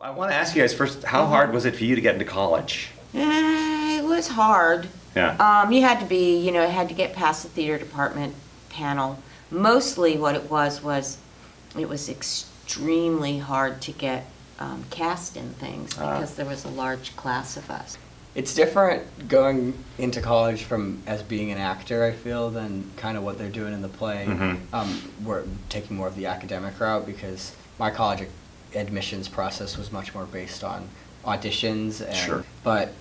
I want to ask you guys first, how hard was it for you to get into college? It was hard. Yeah. You had to be, had to get past the theater department panel. Mostly what it was it was extremely hard to get cast in things because there was a large class of us. It's different going into college from as being an actor, I feel, than kind of what they're doing in the play. We're taking more of the academic route because my college admissions process was much more based on auditions. Sure. But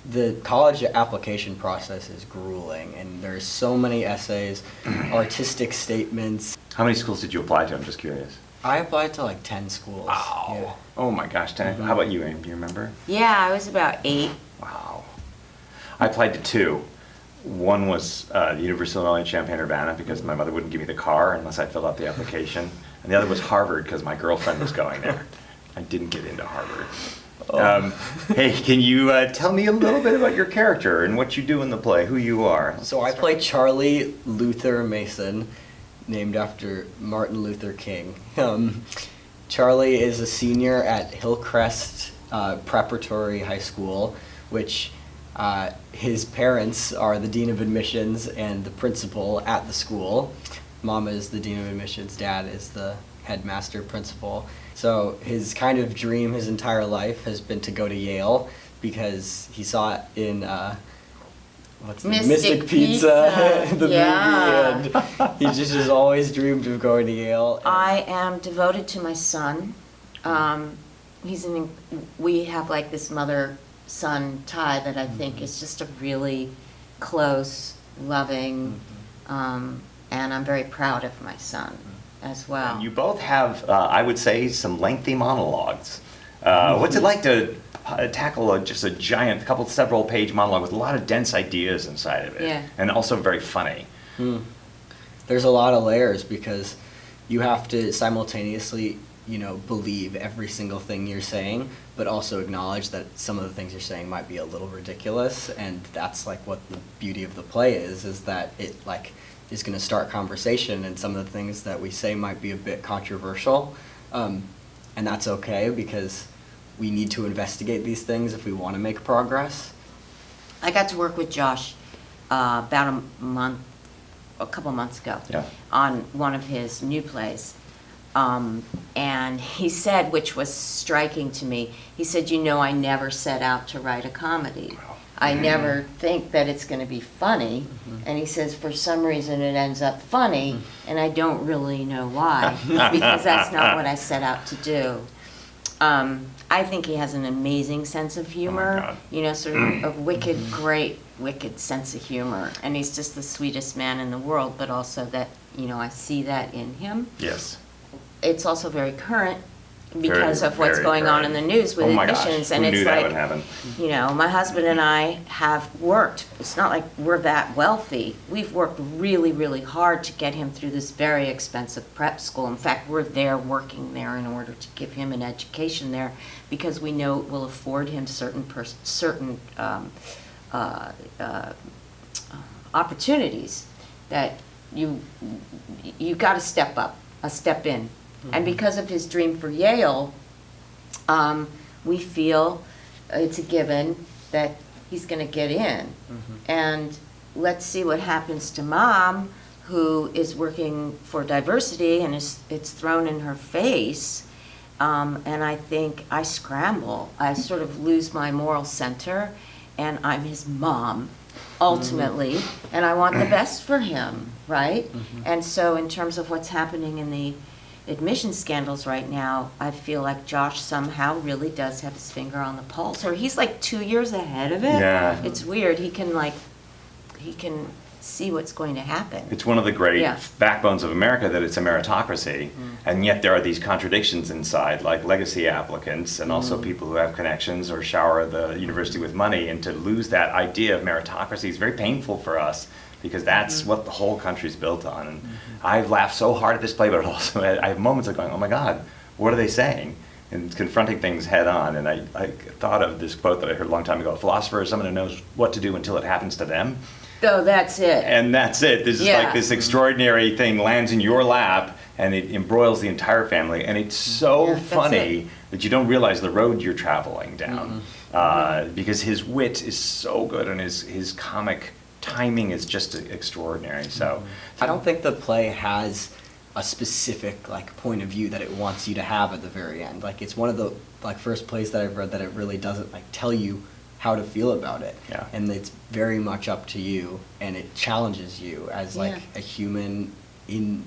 the college application process is grueling, and there's so many essays, artistic statements. How many schools did you apply to? I'm just curious. I applied to like 10 schools. Wow. Yeah. Oh my gosh, 10. How about you, Amy? Do you remember? Yeah, I was about 8. Wow. I applied to 2. One was the University of Illinois at Champaign-Urbana because my mother wouldn't give me the car unless I filled out the application. And the other was Harvard because my girlfriend was going there. I didn't get into Harvard. Hey, can you tell me a little bit about your character and what you do in the play, who you are? So I play Charlie Luther Mason, named after Martin Luther King. Charlie is a senior at Hillcrest Preparatory High School, which his parents are the dean of admissions and the principal at the school. Mama is the dean of admissions, dad is the headmaster principal. So his kind of dream his entire life has been to go to Yale because he saw it in Mystic Pizza, the movie, and he just has always dreamed of going to Yale. I am devoted to my son. We have like this mother-son tie that I think is just a really close, loving, and I'm very proud of my son as well. And you both have, I would say, some lengthy monologues. What's it like to tackle just a giant, several page monologue with a lot of dense ideas inside of it? Yeah. And also very funny. There's a lot of layers because you have to simultaneously, believe every single thing you're saying, but also acknowledge that some of the things you're saying might be a little ridiculous, and that's like what the beauty of the play is that it is going to start conversation, and some of the things that we say might be a bit controversial, and that's okay because we need to investigate these things if we want to make progress. I got to work with Josh about a couple months ago on one of his new plays. And he said, which was striking to me, he said, I never set out to write a comedy. I never think that it's going to be funny. And he says, for some reason it ends up funny, and I don't really know why, because that's not what I set out to do. I think he has an amazing sense of humor, sort of a wicked sense of humor. And he's just the sweetest man in the world, but also that, I see that in him. Yes. It's also very current because of what's going on in the news with admissions. Who and knew it's that like, would happen? My husband and I have worked. It's not like we're that wealthy. We've worked really, really hard to get him through this very expensive prep school. In fact, we're there working there in order to give him an education there because we know it will afford him certain opportunities that you got to step in. And because of his dream for Yale, we feel it's a given that he's going to get in. And let's see what happens to Mom, who is working for diversity, and it's thrown in her face. And I think I scramble. I sort of lose my moral center, and I'm his mom, ultimately, and I want the best for him, right? And so in terms of what's happening in the admission scandals right now, I feel like Josh somehow really does have his finger on the pulse, or he's like 2 years ahead of it. Yeah. It's weird. He can see what's going to happen. It's one of the great backbones of America that it's a meritocracy, and yet there are these contradictions inside, like legacy applicants and also people who have connections or shower the university with money, and to lose that idea of meritocracy is very painful for us because that's what the whole country's built on. And I've laughed so hard at this play, but also I have moments of going, oh my God, what are they saying? And confronting things head on. And I thought of this quote that I heard a long time ago: a philosopher is someone who knows what to do until it happens to them. So that's it. And that's it. This is like this extraordinary thing lands in your lap and it embroils the entire family. And it's so funny. that you don't realize the road you're traveling down. Because his wit is so good and his comic timing is just extraordinary. So I don't think the play has a specific like point of view that it wants you to have at the very end. Like it's one of the like first plays that I've read that it really doesn't like tell you how to feel about it. Yeah. And it's very much up to you, and it challenges you as like Yeah. a human in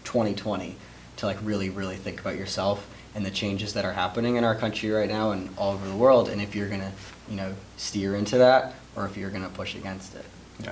2020 to like really really think about yourself and the changes that are happening in our country right now and all over the world, and if you're gonna steer into that or if you're gonna push against it. yeah.